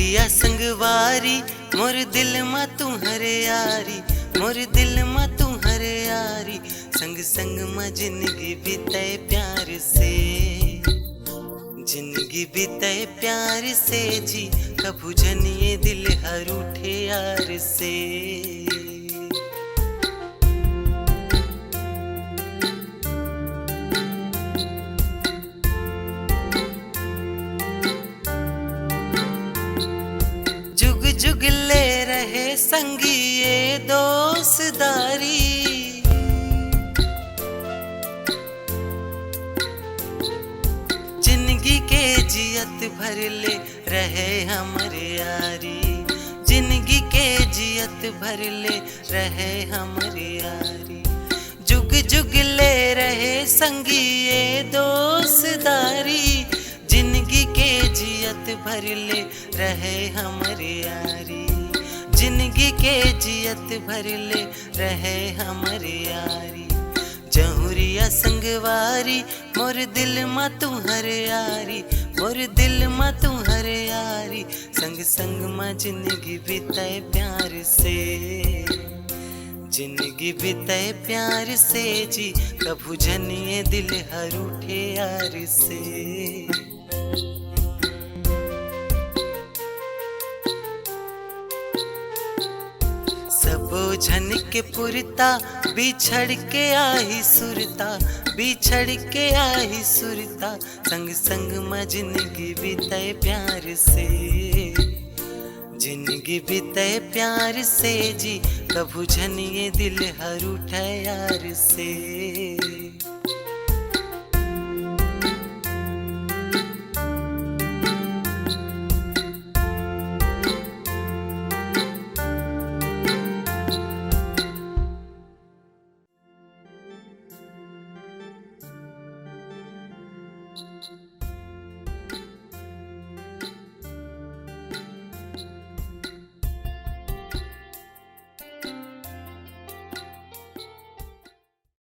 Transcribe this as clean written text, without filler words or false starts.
जहुरिया संगवारी मोर दिल मा तुम्हारे यारी, मोर दिल मा तुम्हारे यारी। संग संग मा जिंदगी बीते प्यार से, जिंदगी बीते प्यार से जी। कभू जनिए दिल हर उठे यार से। जुग जुग ले रहे संगी ये दोस्तारी, जिंदगी के जियत भर ले रहे हमारे यारी, जिंदगी के जियत भर ले रहे हमारे यारी। जुग जुग ले रहे संगी ये दोस्तारी, जिंदगी के जियत भर ले रहे हमारे यारी, जिंदगी के जियत भर ले रहे हमारे यारी। जहुरिया संगवारी मोर दिल मा तुम्हारे यारी, मोर दिल मा तुम्हारे यारी। संग संग मा जिंदगी बीते प्यार से, जिंदगी बीते प्यार से जी। कभू जनिए दिल हर उठे यार से। सबो झन के पुरता बिछड़ के आई सुरता, बिछड़ के आई सुरता। संग संग मा जिंदगी बीते प्यार से, जिंदगी बीते प्यार से जी। कभू जनिए दिल हर उठे यार से।